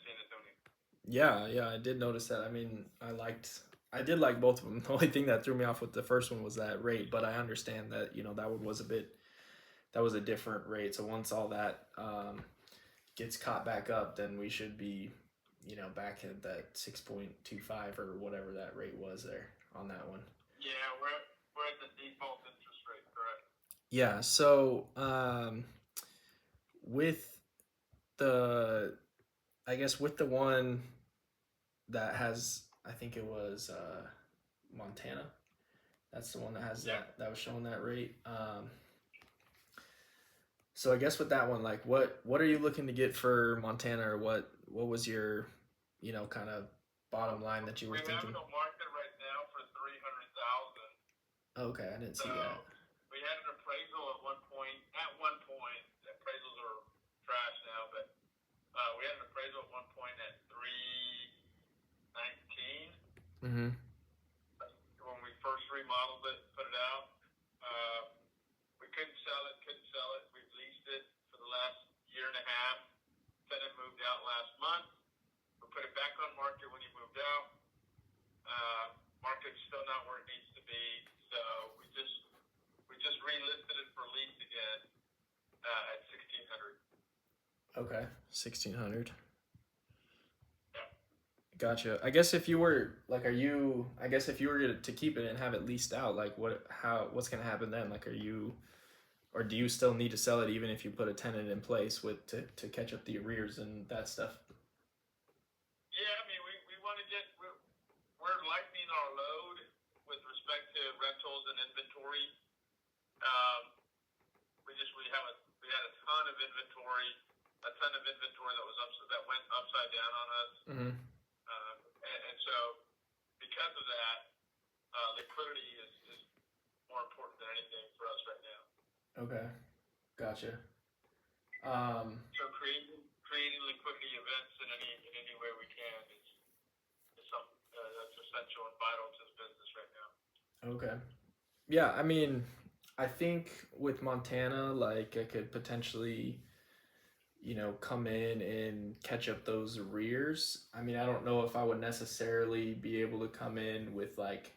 San Antonio. Yeah, I did notice that. I mean, I did like both of them. The only thing that threw me off with the first one was that rate, but I understand that that one was that was a different rate. So once all that gets caught back up, then we should be back at that 6.25 or whatever that rate was there on that one. Yeah, we're at the default interest rate, correct? Yeah. So with the I guess with the one that has I think it was Montana. That's the one that has Yeah. that was showing that rate. So I guess with that one, like, what are you looking to get for Montana, or what was your, kind of bottom line that you were We have thinking? it on market right now for 300,000. Okay, I didn't So see that. we had an appraisal at one point. At one point, appraisals are trash now, but we had an appraisal at one point at 319 Mm-hmm. when we first remodeled it, put it out. Uh, we couldn't sell it. Couldn't sell it. We've leased it for the last year and a half. Tenant moved out last month. We put it back on market when he moved out. Market's still not where it needs to be, so we just relisted it for lease again at 1,600. Okay, 1,600. Yeah. Gotcha. I guess if you were like, are you? I guess if you were to keep it and have it leased out, like, what's gonna happen then? Like, or do you still need to sell it even if you put a tenant in place to catch up the arrears and that stuff? Yeah, I mean, we want to we're lightening our load with respect to rentals and inventory. Um, we had a ton of inventory, that was that went upside down on us, Mm-hmm. and so because of that, liquidity is more important than anything for us right now. Okay, gotcha. Um, So creating liquidity events in any way we can is something that's essential and vital to the business right now. okay. Yeah, I mean, I think with Montana, like, I could potentially, come in and catch up those arrears. I mean, I don't know if I would necessarily be able to come in with like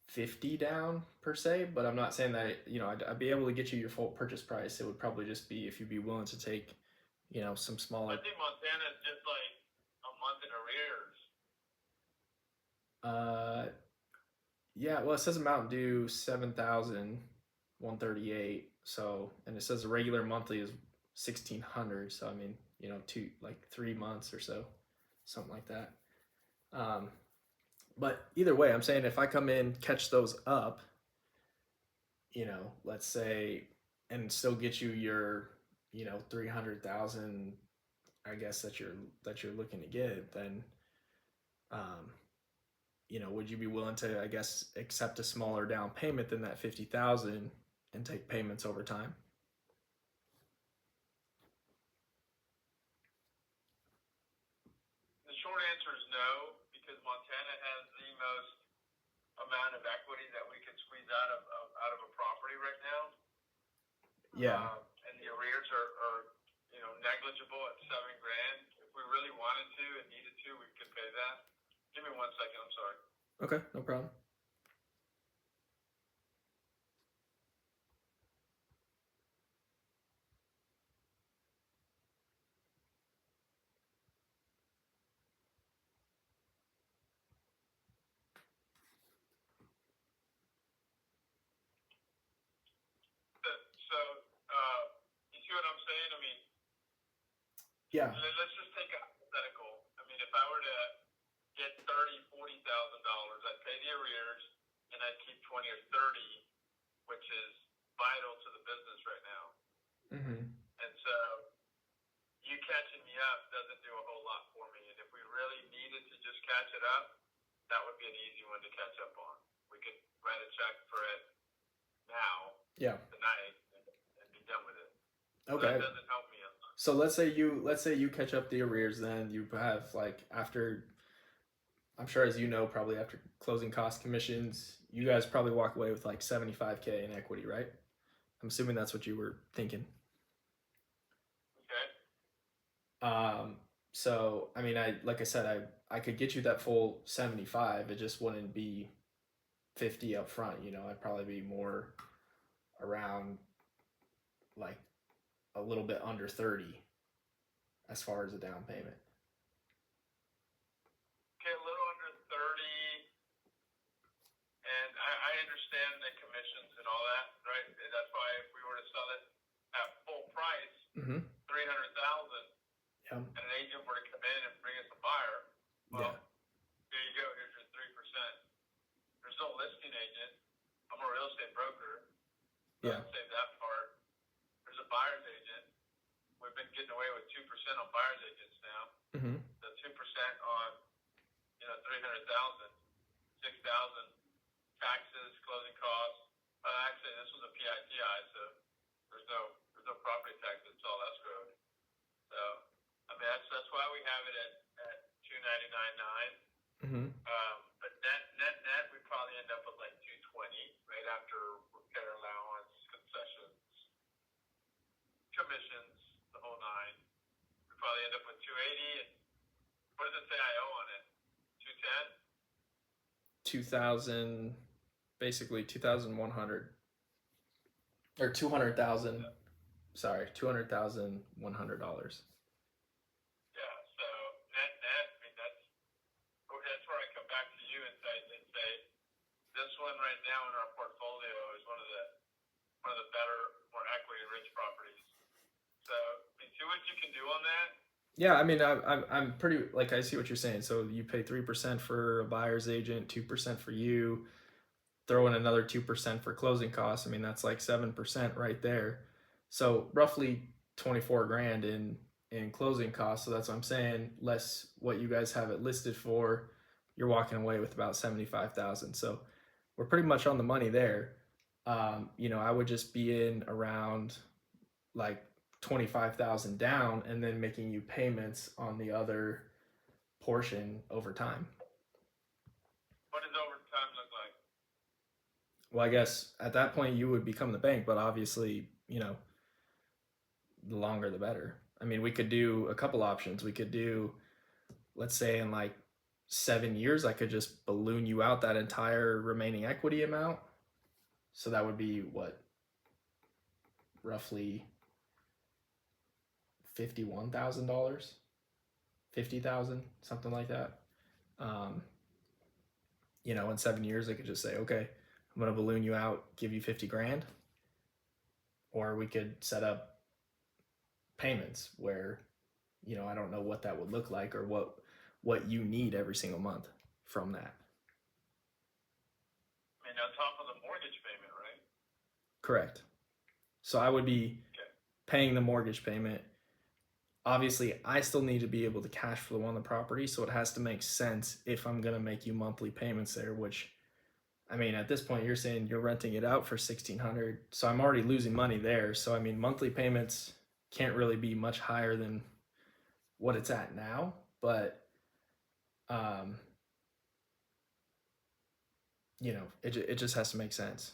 50 down per se, but I'm not saying that, I'd be able to get you your full purchase price. It would probably just be if you'd be willing to take, some I smaller. think Montana is just like a month in arrears. Uh, yeah, well, it says amount due 7,138. So, and it says the regular monthly is 1,600. So, I mean, 3 months or so, something like that. Um, but either way, I'm saying if I come in, catch those up, let's say, and still get you your, 300,000, I guess that you're looking to get, then, um, would you be willing to, I guess, accept a smaller down payment than that 50,000 and take payments over time? The short answer is no, because Montana has the most amount of equity that we can squeeze out of a property right now, Yeah. and the arrears are negligible at 7 grand. If we really wanted to and needed to, we could pay that. Give me 1 second. I'm sorry. Okay, no problem. So you see what I'm saying? I mean, Yeah. let's just take a hypothetical. I mean, if I were to get $30,000, $40,000, I'd pay the arrears and I'd keep 20 or 30, which is vital to the business right now. Mm-hmm. And so you catching me up doesn't do a whole lot for me. And if we really needed to just catch it up, that would be an easy one to catch up on. We could write a check for it now, Yeah. tonight, and be done with it. So Okay. that doesn't help me a lot. So let's say you catch up the arrears, then you have, like, after, I'm sure, as you know, probably after closing cost commissions, you guys probably walk away with like 75K in equity, right? I'm assuming that's what you were thinking. Okay? Um, So I mean, like I said, I could get you that full 75. It just wouldn't be 50 up front. You know, I'd probably be more around like a little bit under 30 as far as a down payment. Okay, a little under 30, and I understand the commissions and all that, right? That's why if we were to sell it at full price, Mm-hmm. 300,000, Yeah. and an agent were to come in and bring us a buyer, well, Yeah. here you go, here's your 3%. There's no listing agent. I'm a real estate broker. So Yeah. I'd save that part. There's a buyer's agent. We've been getting away with 2% on buyer's agents now. Mm-hmm. The 2% on 300,000, 6,000 taxes, closing costs. Actually, this was a PITI, so there's no property taxes. It's all escrowed. So I mean that's why we have it at 299.9. Mm-hmm. But net, we probably end up with like 220 right after repair allowance, concessions, commissions, the whole nine. We probably end up with 280. And what does it say I owe on it? 210. 2,000, basically 2,100 or 200,000. Sorry, $200,100. Yeah. So net, I mean that's where I come back to you and say this one right now in our portfolio is one of the better, more equity rich properties. So I mean, see what you can do on that. Yeah, I mean, I'm pretty, like, I see what you're saying. So you pay 3% for a buyer's agent, 2% for you, throw in another 2% for closing costs. I mean, that's like 7% right there. So roughly 24 grand in closing costs. So that's what I'm saying. Less what you guys have it listed for, you're walking away with about 75,000. So we're pretty much on the money there. I would just be in around like 25,000 down and then making you payments on the other portion over time. What does overtime look like? Well, I guess at that point you would become the bank, but obviously, the longer the better. I mean, we could do a couple options. We could do, let's say, in like 7 years, I could just balloon you out that entire remaining equity amount. So that would be what? Roughly $51,000, 50,000, something like that. In 7 years, I could just say, okay, I'm going to balloon you out, give you 50 grand. Or we could set up payments where, I don't know what that would look like or what you need every single month from that. I mean, on top of the mortgage payment, right? Correct. So I would be paying the mortgage payment. Obviously, I still need to be able to cash flow on the property, so it has to make sense if I'm going to make you monthly payments there, which, I mean, at this point, you're saying you're renting it out for $1,600, so I'm already losing money there. So, I mean, monthly payments can't really be much higher than what it's at now, but, it just has to make sense.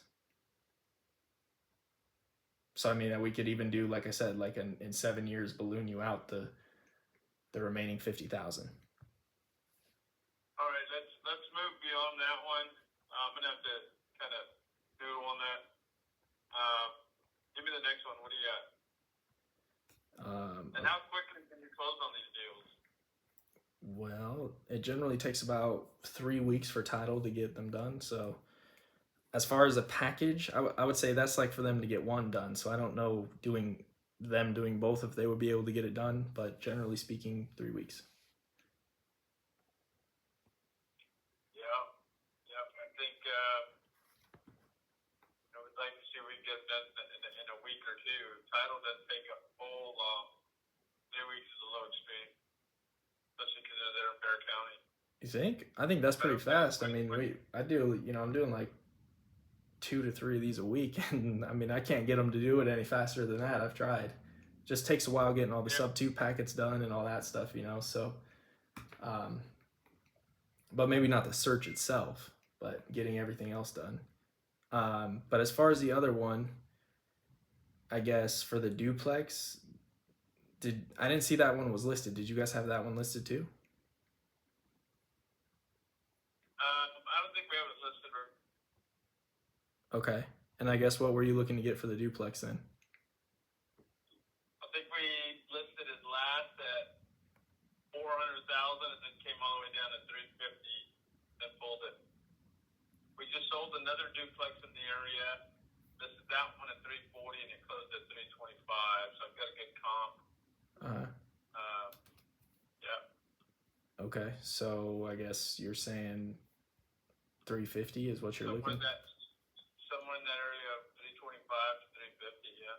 So I mean, we could even do, like I said, like in 7 years, balloon you out the remaining 50,000. All right, let's move beyond that one. I'm gonna have to kind of noodle on that. Give me the next one. What do you got? And how quickly can you close on these deals? Well, it generally takes about 3 weeks for title to get them done. So as far as a package, I would say that's like for them to get one done. So I don't know doing both if they would be able to get it done, but generally speaking, 3 weeks. Yeah. I think we'd like to see if we can get that in a week or two. Title doesn't take a whole long. 3 weeks is a low extreme, especially because they're there in Bear County. You think? I think that's pretty fast. I mean, I'm doing like 2 to 3 of these a week, and I mean, I can't get them to do it any faster than that. I've tried. Just takes a while getting all the Subto packets done and all that stuff, so but maybe not the search itself, but getting everything else done. But as far as the other one, I guess for the duplex, I didn't see that one was listed. Did you guys have that one listed too? I don't think we have it listed. Okay. And I guess what were you looking to get for the duplex then? I think we listed it last at 400,000 and then came all the way down to 350 and pulled it. We just sold another duplex in the area. This is that one at 340 and it closed at 325. So I've got a good comp. Yeah. Okay. So I guess you're saying 350 is what you're looking. Somewhere in that area of 325 to 350. Yeah.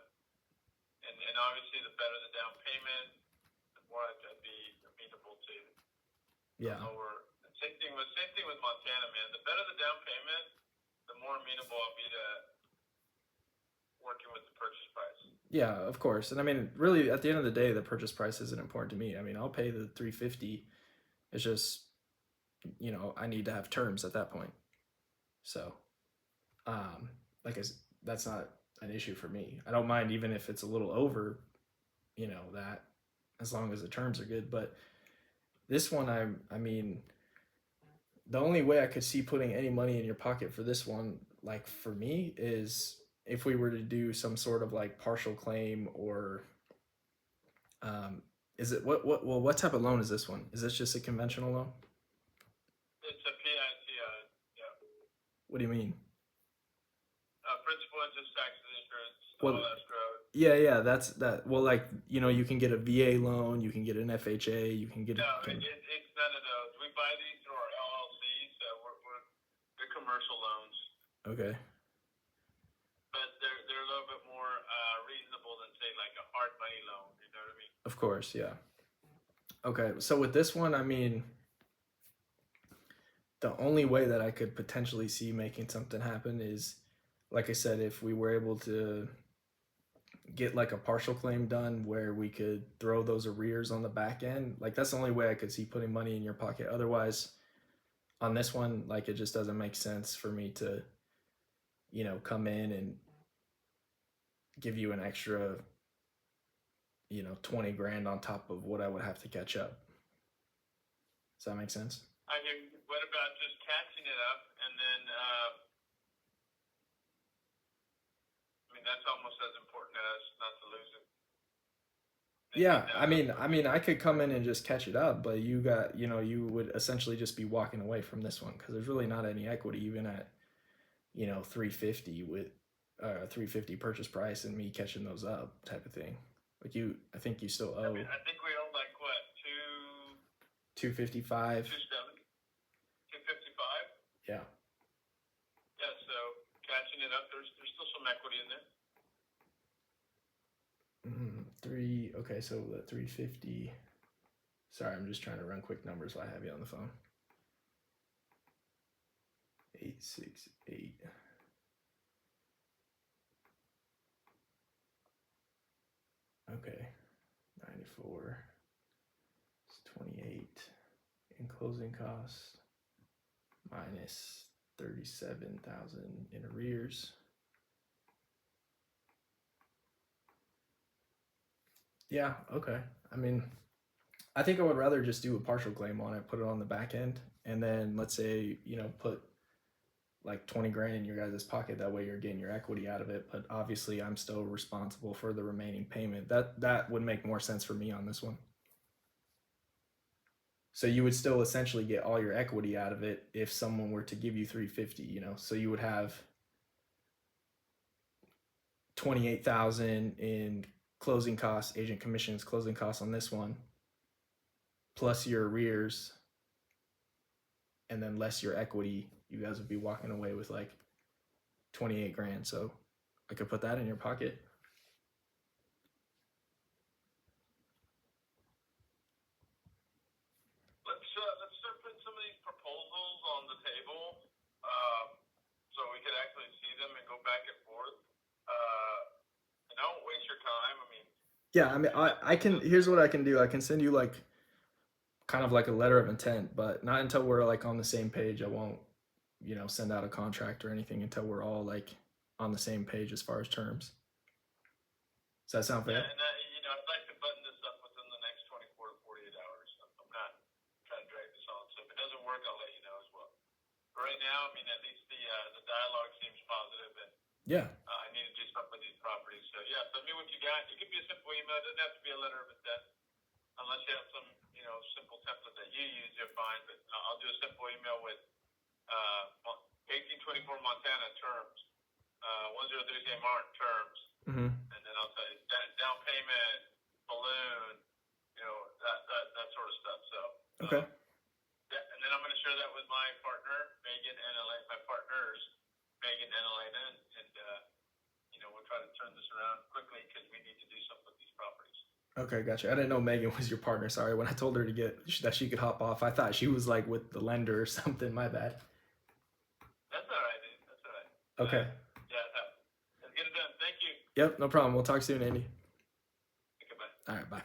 And obviously the better the down payment, the more I'd be amenable to. Yeah. Lower. Same thing with Montana, man. The better the down payment, the more amenable I'll be to working with the purchase price. Yeah, of course. And I mean, really, at the end of the day, the purchase price isn't important to me. I mean, I'll pay the 350. It's just, I need to have terms at that point. So, that's not an issue for me. I don't mind even if it's a little over, that, as long as the terms are good. But this one, I mean, the only way I could see putting any money in your pocket for this one, like for me, is if we were to do some sort of like partial claim or, is it what type of loan is this one? Is this just a conventional loan? It's a PITI, yeah. What do you mean? Principal, interest, taxes, insurance, well, all escrow. Yeah, that's that. Well, like, you can get a VA loan, you can get an FHA, you can get. No, it's none of those. We buy these through our LLC, so they're commercial loans. Okay. But they're a little bit more reasonable than say like a hard money loan. You know what I mean? Of course, yeah. Okay, so with this one, I mean, the only way that I could potentially see making something happen is, like I said, if we were able to get like a partial claim done where we could throw those arrears on the back end. Like, that's the only way I could see putting money in your pocket. Otherwise, on this one, like, it just doesn't make sense for me to, come in and give you an extra, 20 grand on top of what I would have to catch up. Does that make sense? I mean, what about just catching it up and then, that's almost as important as not to lose it. Yeah, I mean, I could come in and just catch it up, but you would essentially just be walking away from this one because there's really not any equity even at, 350 with 350 purchase price and me catching those up type of thing. Like, I think you still owe. I think we owe like what, 255. 270, 255. Yeah. Yeah. So catching it up, there's still some equity in there. Okay, so the 350. Sorry, I'm just trying to run quick numbers while I have you on the phone. 868. Okay, 94. It's 28 in closing costs minus 37,000 in arrears. Yeah, okay. I mean, I think I would rather just do a partial claim on it, put it on the back end, and then let's say, put like 20 grand in your guys' pocket. That way you're getting your equity out of it. But obviously I'm still responsible for the remaining payment. That would make more sense for me on this one. So you would still essentially get all your equity out of it if someone were to give you 350, so you would have 28,000 in closing costs, agent commissions, closing costs on this one, plus your arrears, and then less your equity. You guys would be walking away with like 28 grand. So I could put that in your pocket. Let's start putting some of these proposals on the table, so we could actually see them and go back and forth. And don't waste your time. Yeah, I mean, I can. Here's what I can do. I can send you like kind of like a letter of intent, but not until we're like on the same page. I won't, send out a contract or anything until we're all like on the same page as far as terms. Does that sound fair? Yeah, and I'd like to button this up right now, I mean, at least the dialogue seems positive, and Yeah. I need to do something with these properties. So yeah, send me what you got. It could be a simple email. It doesn't have to be a letter of intent, unless you have some simple template that you use. You're fine, but I'll do a simple email with 1824 Montana terms, 103 St. Martin terms, Mm-hmm. and then I'll tell you down payment, balloon, that sort of stuff. So Okay. yeah, and then I'm going to share that with my partner Megan and Elena, my partners Megan and Elena, and we'll try to turn this around quickly because we need to do something with these properties. Okay, gotcha. I didn't know Megan was your partner. Sorry, when I told her that she could hop off, I thought she was like with the lender or something. My bad. That's all right, dude. That's all right. Okay. Yeah, let's get it done. Thank you. Yep, no problem. We'll talk soon, Andy. Okay, bye. All right, bye.